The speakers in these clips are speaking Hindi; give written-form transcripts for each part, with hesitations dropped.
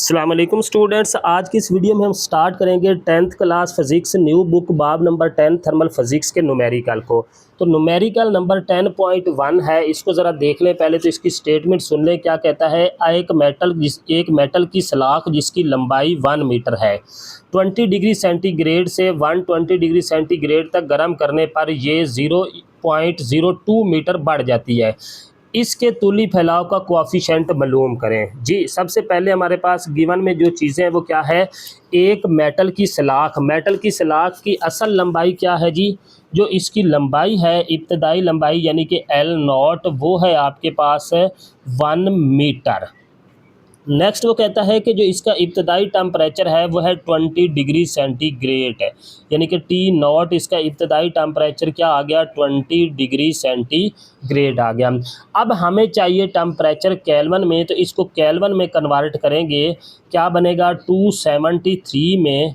अस्सलाम वालेकुम स्टूडेंट्स, आज की इस वीडियो में हम स्टार्ट करेंगे 10th class physics new book बाब नंबर 10 थर्मल फिज़िक्स के न्यूमेरिकल को। तो न्यूमेरिकल नंबर 10.1 है, इसको ज़रा देख लें। पहले तो इसकी स्टेटमेंट सुन लें क्या कहता है। एक मेटल की सलाख जिसकी लंबाई 1 मीटर है 20 डिग्री सेंटीग्रेड से 120 डिग्री सेंटीग्रेड तक गर्म करने पर ये 0.02 मीटर बढ़ जाती है। इसके तुली फैलाव का कोएफ़िशिएंट मालूम करें। जी, सबसे पहले हमारे पास गिवन में जो चीज़ें हैं वो क्या है। एक मेटल की सलाख की असल लंबाई क्या है जी। जो इसकी लंबाई है, इब्तदाई लंबाई यानी कि एल नॉट, वो है आपके पास 1 मीटर। नेक्स्ट वो कहता है कि जो इसका इब्तदाई टेम्परेचर है वो है 20 डिग्री सेंटीग्रेड है, यानी कि टी नॉट इसका इब्तदाई टेम्परेचर क्या आ गया, 20 डिग्री सेंटीग्रेड आ गया। अब हमें चाहिए टेम्परेचर केल्विन में, तो इसको केल्विन में कन्वर्ट करेंगे। क्या बनेगा, 273 में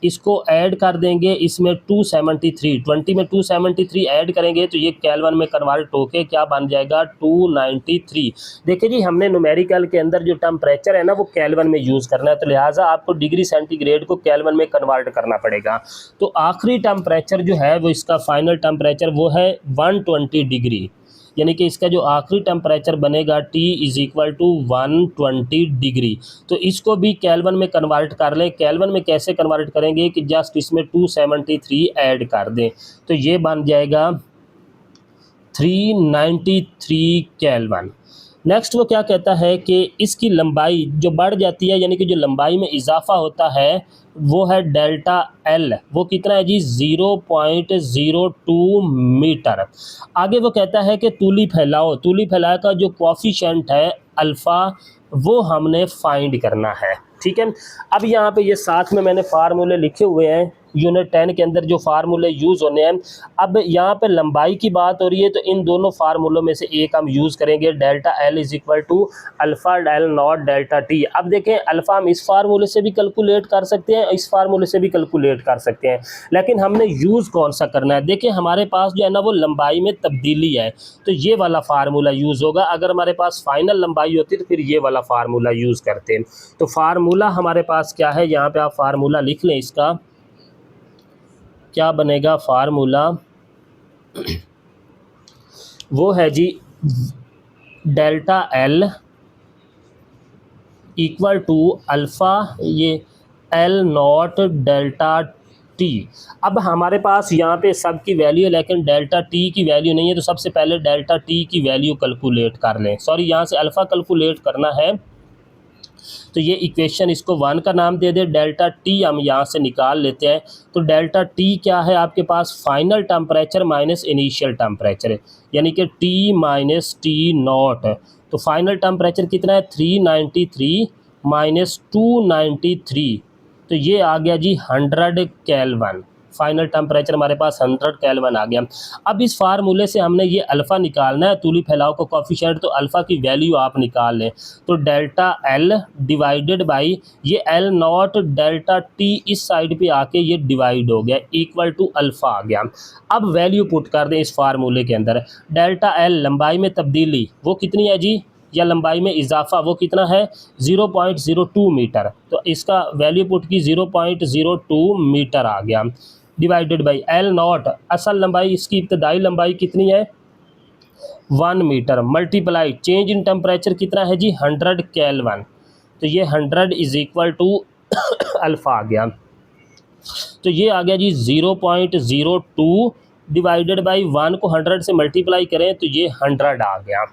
इसको ऐड कर देंगे, इसमें 273 20 में 273 ऐड करेंगे तो ये केल्विन में कन्वर्ट होके क्या बन जाएगा, 293। देखिए जी, हमने न्यूमेरिकल के अंदर जो टेम्परेचर है ना वो केल्विन में यूज़ करना है, तो लिहाजा आपको डिग्री सेंटीग्रेड को केल्विन में कन्वर्ट करना पड़ेगा। तो आखिरी टेम्परेचर जो है वो इसका फाइनल टेम्परेचर वो है 120 डिग्री, यानी कि इसका जो आखिरी टेम्परेचर बनेगा T = 120 डिग्री। तो इसको भी केल्विन में कन्वर्ट कर लें। केल्विन में कैसे कन्वर्ट करेंगे कि जस्ट इसमें 273 ऐड कर दें, तो ये बन जाएगा 393 केल्विन। नेक्स्ट वो क्या कहता है कि इसकी लंबाई जो बढ़ जाती है, यानी कि जो लंबाई में इजाफा होता है वो है डेल्टा एल, वो कितना है जी, 0.02 मीटर। आगे वो कहता है कि तूली फैलाव का जो कोएफ़िशिएंट है अल्फ़ा, वो हमने फाइंड करना है। ठीक है, अब यहाँ पे ये साथ में मैंने फार्मूले लिखे हुए हैं, यूनिट 10 के अंदर जो फार्मूले यूज़ होने हैं। अब यहाँ पे लंबाई की बात हो रही है, तो इन दोनों फार्मूलों में से एक हम यूज़ करेंगे, delta L = alpha del naught delta T. अब देखें, अल्फ़ा हम इस फार्मूले से भी कैलकुलेट कर सकते हैं, इस फार्मूले से भी कैलकुलेट कर सकते हैं, लेकिन हमने यूज़ कौन सा करना है। देखिए, हमारे पास जो है ना वो लंबाई में तब्दीली है, तो ये वाला फार्मूला यूज़ होगा। अगर हमारे पास फाइनल लंबाई होती तो फिर ये वाला फार्मूला यूज़ करते। तो फार्मूला हमारे पास क्या है, यहाँ पे आप फार्मूला लिख लें। इसका क्या बनेगा फार्मूला, वो है जी डेल्टा एल = अल्फ़ा ये एल नॉट डेल्टा टी। अब हमारे पास यहाँ पे सब की वैल्यू है, लेकिन डेल्टा टी की वैल्यू नहीं है, तो सबसे पहले डेल्टा टी की वैल्यू कैलकुलेट कर लें। सॉरी, यहाँ से अल्फ़ा कैलकुलेट करना है, तो ये इक्वेशन इसको 1 का नाम दे दे। डेल्टा टी हम यहाँ से निकाल लेते हैं। तो डेल्टा टी क्या है आपके पास, final temperature minus initial temperature, यानी कि टी माइनस टी नॉट। तो फाइनल टेम्परेचर कितना है, 393 माइनस 293, तो ये आ गया जी 100 केल्विन। फाइनल टेम्परेचर हमारे पास 100 केल्विन आ गया। अब इस फार्मूले से हमने ये अल्फ़ा निकालना है, तूली फैलाव का कोएफ़िशिएंट, तो अल्फ़ा की वैल्यू आप निकाल लें। तो डेल्टा एल डिवाइडेड बाई ये एल नॉट डेल्टा टी, इस साइड पे आके ये डिवाइड हो गया, = अल्फ़ा आ गया। अब वैल्यू पुट कर दें इस फार्मूले के अंदर। डेल्टा एल लंबाई में तब्दीली वो कितनी है जी, या लंबाई में इजाफा वो कितना है, 0.02 मीटर। तो इसका वैल्यू पुट की 0.02 मीटर आ गया, डिवाइडेड बाई एल नॉट, असल लंबाई इसकी इब्तदाई लंबाई कितनी है, 1 metre, multiply change in temperature कितना है जी, 100 केल्विन। तो ये 100 = अल्फ़ा आ गया। तो ये आ गया जी 0.02 डिवाइडेड बाई 1 को 100 से मल्टीप्लाई करें तो ये 100 आ गया।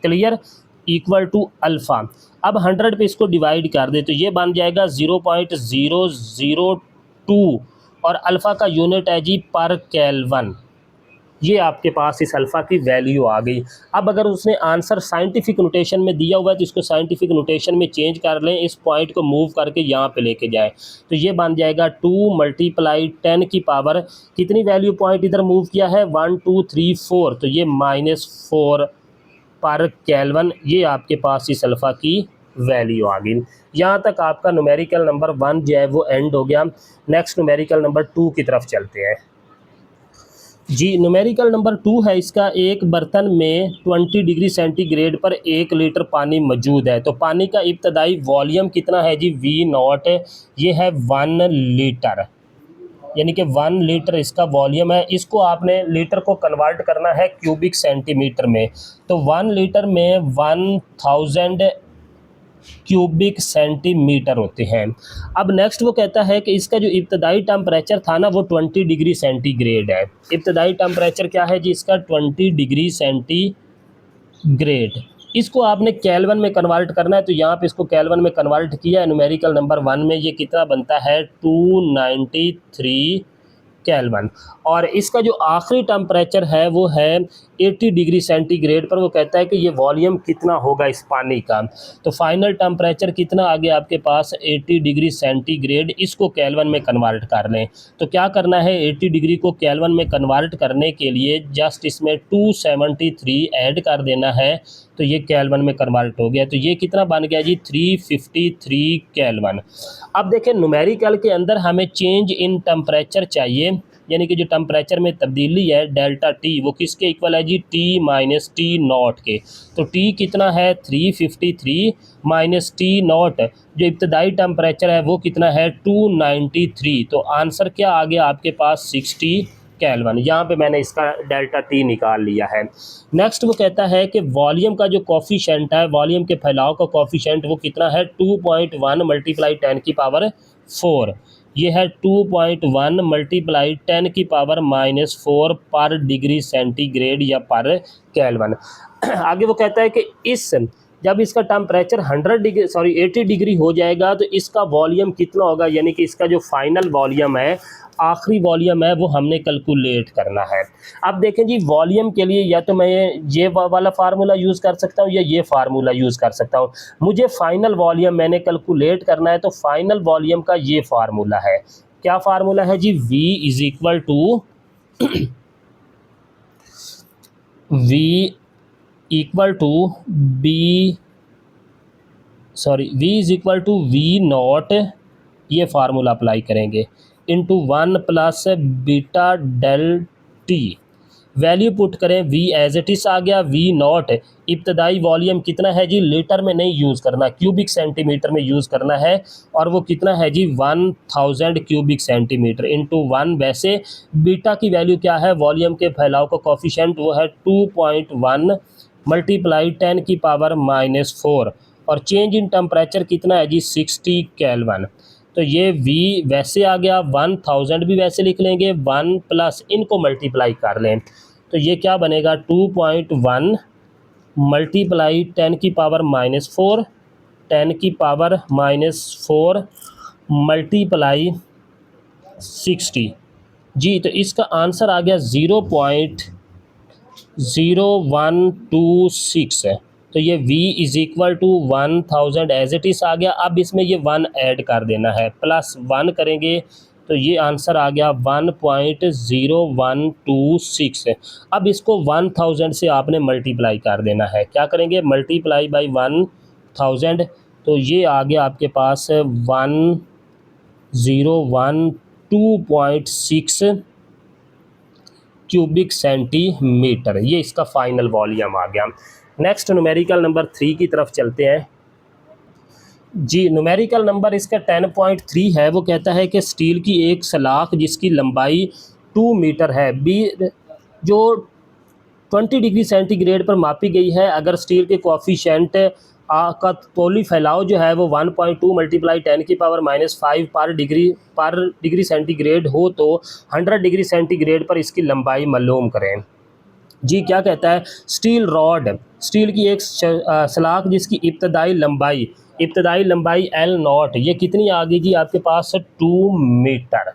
Clear, = alpha. अब 100 पे इसको डिवाइड कर दे तो ये बन जाएगा 0.002, और अल्फ़ा का यूनिट है जी पर केल्विन। ये आपके पास इस अल्फ़ा की वैल्यू आ गई। अब अगर उसने आंसर साइंटिफिक नोटेशन में दिया हुआ है तो इसको साइंटिफिक नोटेशन में चेंज कर लें, इस पॉइंट को मूव करके यहाँ पे लेके जाएं, तो ये बन जाएगा 2 × 10 की पावर कितनी वैल्यू पॉइंट इधर मूव किया है, 1 2 3 4, तो ये -4 पर केल्विन। ये आपके पास इस अल्फ़ा की वैल्यू आ गई। यहाँ तक आपका न्यूमेरिकल नंबर 1 जो है वो एंड हो गया। नेक्स्ट न्यूमेरिकल नंबर 2 की तरफ चलते हैं। जी न्यूमेरिकल नंबर 2 है इसका, एक बर्तन में 20 डिग्री सेंटीग्रेड पर 1 लीटर पानी मौजूद है। तो पानी का इब्तदाई वॉल्यूम कितना है जी, वी नॉट, ये है 1 लीटर, यानी कि 1 लीटर इसका वॉल्यूम है। इसको आपने लीटर को कन्वर्ट करना है क्यूबिक सेंटीमीटर में। तो 1 लीटर में 1000 क्यूबिक सेंटीमीटर होते हैं। अब नेक्स्ट वो कहता है कि इसका जो इब्तदाई टेम्परेचर था ना वो 20 डिग्री सेंटीग्रेड है। इब्तदाई टेम्परेचर क्या है जी इसका, 20 डिग्री सेंटीग्रेड। इसको आपने केल्विन में कन्वर्ट करना है, तो यहाँ पे इसको केल्विन में कन्वर्ट किया है न्यूमेरिकल नंबर 1 में, ये कितना बनता है 293 केल्विन। और इसका जो आखिरी टेम्परेचर है वो है 80 डिग्री सेंटीग्रेड पर। वो कहता है कि ये वॉल्यूम कितना होगा इस पानी का। तो फाइनल टेम्परेचर कितना आ गया आपके पास, 80 डिग्री सेंटीग्रेड। इसको केल्विन में कन्वर्ट कर लें। तो क्या करना है, 80 डिग्री को केल्विन में कन्वर्ट करने के लिए जस्ट इसमें 273 ऐड कर देना है, तो ये केल्विन में कन्वर्ट हो गया। तो ये कितना बन गया जी, 353 केल्विन। अब देखें न्यूमेरिकल के अंदर हमें चेंज इन टेम्परेचर चाहिए, यानी कि जो टेम्परेचर में तब्दीली है डेल्टा टी, वो किसके इक्वल है जी, टी माइनस टी नॉट के। तो टी कितना है 353 माइनस टी नॉट, जो इब्तदाई टेम्परेचर है वो कितना है 293। तो आंसर क्या आ गया आपके पास 60 केल्विन। यहाँ पे मैंने इसका डेल्टा टी निकाल लिया है। नेक्स्ट वो कहता है कि वॉल्यूम का जो कॉफिशेंट है, वॉल्यूम के फैलाव का कॉफिशेंट वो कितना है 2.1 मल्टीप्लाई 10 की पावर 4। ये है 2.1 मल्टीप्लाई 10 की पावर -4 पर डिग्री सेंटीग्रेड या पर केल्विन। आगे वो कहता है कि इस जब इसका टेम्परेचर 80 डिग्री हो जाएगा तो इसका वॉल्यूम कितना होगा, यानी कि इसका जो फाइनल वॉल्यूम है, आखिरी वॉल्यूम है, वो हमने कैलकुलेट करना है। अब देखें जी, वॉल्यूम के लिए या तो मैं ये वाला फार्मूला यूज़ कर सकता हूँ या ये फार्मूला यूज़ कर सकता हूँ। मुझे फाइनल वॉल्यूम मैंने कैलकुलेट करना है, तो फाइनल वॉल्यूम का ये फार्मूला है। क्या फार्मूला है जी, V is equal to V is equal to V naught, ये फार्मूला अप्लाई करेंगे, into 1 plus beta del T. Value put करें, V एज इट इज़ आ गया, V नॉट इब्तदाई वॉल्यूम कितना है जी, लीटर में नहीं यूज़ करना, क्यूबिक सेंटीमीटर में यूज़ करना है, और वो कितना है जी 1000 क्यूबिक सेंटीमीटर इंटू 1। वैसे बीटा की वैल्यू क्या है, वॉल्यूम के फैलाव का कॉफिशेंट वो है 2.1 मल्टीप्लाई 10 की पावर -4, और चेंज इन टेम्परेचर कितना है जी 60 केल्विन। तो ये V वैसे आ गया, 1000 भी वैसे लिख लेंगे, 1 प्लस इनको मल्टीप्लाई कर लें, तो ये क्या बनेगा 2.1 मल्टीप्लाई 10 की पावर -4, 10 की पावर -4 मल्टीप्लाई 60। जी तो इसका आंसर आ गया 0.0126 है। तो ये V is equal to 1000 as it is आ गया। अब इसमें ये 1 ऐड कर देना है, प्लस 1 करेंगे तो ये आंसर आ गया 1.0126 है। अब इसको 1000 से आपने मल्टीप्लाई कर देना है, क्या करेंगे, मल्टीप्लाई बाई 1000, तो ये आ गया आपके पास 1012.6 क्यूबिक सेंटीमीटर। ये इसका फाइनल वॉल्यूम आ गया। नेक्स्ट न्यूमेरिकल नंबर 3 की तरफ चलते हैं। जी न्यूमेरिकल नंबर इसका 10.3 है। वो कहता है कि स्टील की एक सलाख जिसकी लंबाई 2 मीटर है, जो 20 डिग्री सेंटीग्रेड पर मापी गई है, अगर स्टील के कोएफिशिएंट का तौली फैलाव जो है वो 1.2 मल्टीप्लाई 10 की पावर -5 पर डिग्री सेंटीग्रेड हो, तो 100 डिग्री सेंटीग्रेड पर इसकी लंबाई मालूम करें। जी क्या कहता है, स्टील रॉड, स्टील की एक सलाख जिसकी इब्तदाई लंबाई L नॉट, ये कितनी आ गई जी आपके पास 2 मीटर।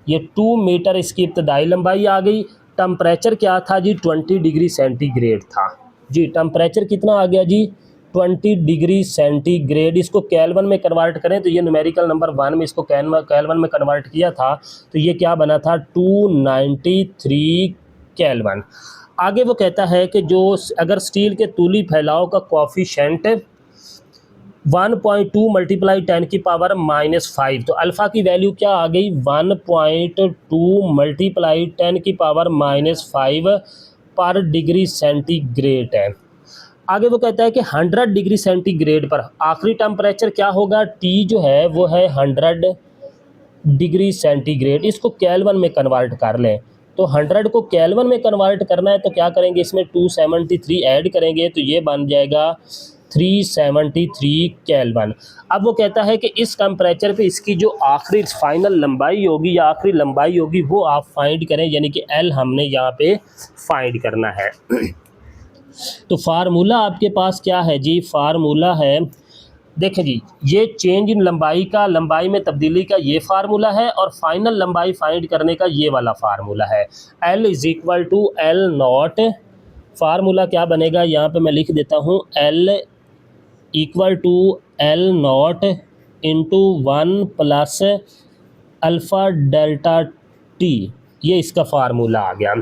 ये 2 मीटर इसकी इब्तदाई लंबाई आ गई। टेम्परेचर क्या था जी 20 डिग्री सेंटीग्रेड था। जी टेम्परेचर कितना आ गया जी 20 डिग्री सेंटीग्रेड। इसको केल्विन में कन्वर्ट करें तो ये न्यूमेरिकल नंबर 1 में इसको केल्विन में कन्वर्ट किया था, तो ये क्या बना था 293 केल्विन। आगे वो कहता है कि जो अगर स्टील के तूली फैलाव का कोएफिशिएंट 1.2 मल्टीप्लाई 10 की पावर -5। तो अल्फ़ा की वैल्यू क्या आ गई, 1.2 मल्टीप्लाई 10 की पावर -5 पर डिग्री सेंटीग्रेड है। आगे वो कहता है कि 100 डिग्री सेंटीग्रेड पर आखिरी टेम्परेचर क्या होगा, टी जो है वो है 100 डिग्री सेंटीग्रेड। इसको केल्विन में कन्वर्ट कर लें, तो 100 को केल्विन में कन्वर्ट करना है तो क्या करेंगे, इसमें 273 ऐड करेंगे तो ये बन जाएगा 373 केल्विन। अब वो कहता है कि इस टेम्परेचर पे इसकी जो आखिरी फाइनल लंबाई होगी या आखिरी लंबाई होगी वो आप फाइंड करें, यानी कि एल हमने यहाँ पे फाइंड करना है। तो फार्मूला आपके पास क्या है जी, फार्मूला है, देखें जी, ये चेंज इन लंबाई का, लंबाई में तब्दीली का ये फार्मूला है और फाइनल लंबाई फाइंड करने का ये वाला फार्मूला है। L is equal to L naught, formula क्या बनेगा यहाँ पे मैं लिख देता हूँ, L equal to L naught into 1 plus alpha delta T, ये इसका फार्मूला आ गया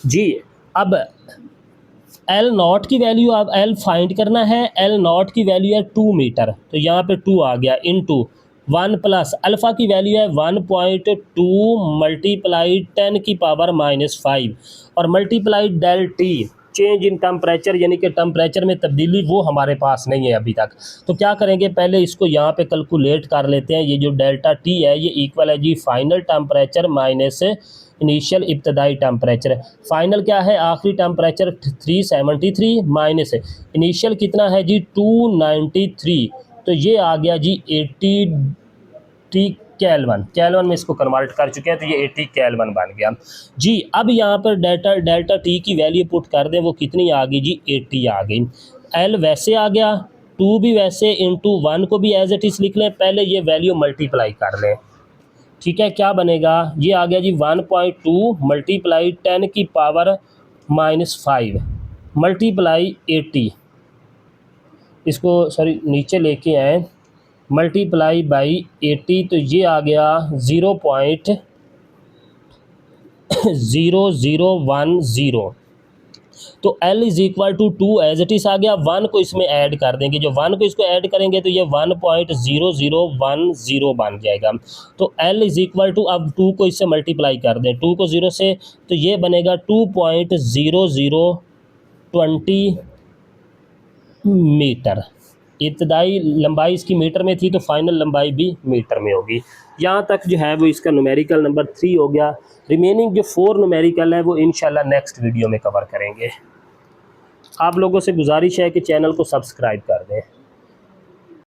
जी। अब एल नॉट की वैल्यू, अब एल फाइंड करना है, एल नॉट की वैल्यू है 2 मीटर, तो यहाँ पे 2 आ गया, इनटू 1 प्लस अल्फ़ा की वैल्यू है 1.2 मल्टीप्लाई 10 की पावर -5 और multiply del T, change in temperature, यानी कि टेम्परेचर में तब्दीली वो हमारे पास नहीं है अभी तक। तो क्या करेंगे, पहले इसको यहाँ पे कैलकुलेट कर लेते हैं। ये जो डेल्टा टी है ये इक्वल है जी फाइनल टेम्परेचर माइनस इनिशियल इब्तदाई टेम्परेचर। फाइनल क्या है, आखिरी टेम्परेचर 373 माइनस इनिशियल कितना है जी 293, तो ये आ गया जी 80 केल्विन। केल्विन में इसको कन्वर्ट कर चुके हैं तो ये 80 केल्विन बन गया जी। अब यहाँ पर डेल्टा टी की वैल्यू पुट कर दें, वो कितनी आ गई जी 80 आ गई। एल वैसे आ गया, 2 भी वैसे, इंटू 1 को भी एज इट इज़ लिख लें, पहले ये वैल्यू मल्टीप्लाई कर लें, ठीक है। क्या बनेगा, ये आ गया जी 1.2 मल्टीप्लाई 10 की पावर -5 मल्टीप्लाई 80, इसको सॉरी नीचे लेके आए, मल्टीप्लाई बाई 80, तो ये आ गया 0.0010। तो L is equal to 2 as it is आ गया, 1 को इसमें ऐड कर देंगे, जो 1 को इसको ऐड करेंगे तो ये 1.0010 बन जाएगा। तो L इज़ इक्वल टू, अब 2 को इससे मल्टीप्लाई कर दें, 2 को 0 से, तो ये बनेगा 2.0020 मीटर। इब्तदाई लंबाई इसकी मीटर में थी तो फाइनल लंबाई भी मीटर में होगी। यहाँ तक जो है वो इसका न्यूमेरिकल नंबर 3 हो गया। रिमेनिंग जो 4 न्यूमेरिकल है वो इंशाल्लाह नेक्स्ट वीडियो में कवर करेंगे। आप लोगों से गुजारिश है कि चैनल को सब्सक्राइब कर दें।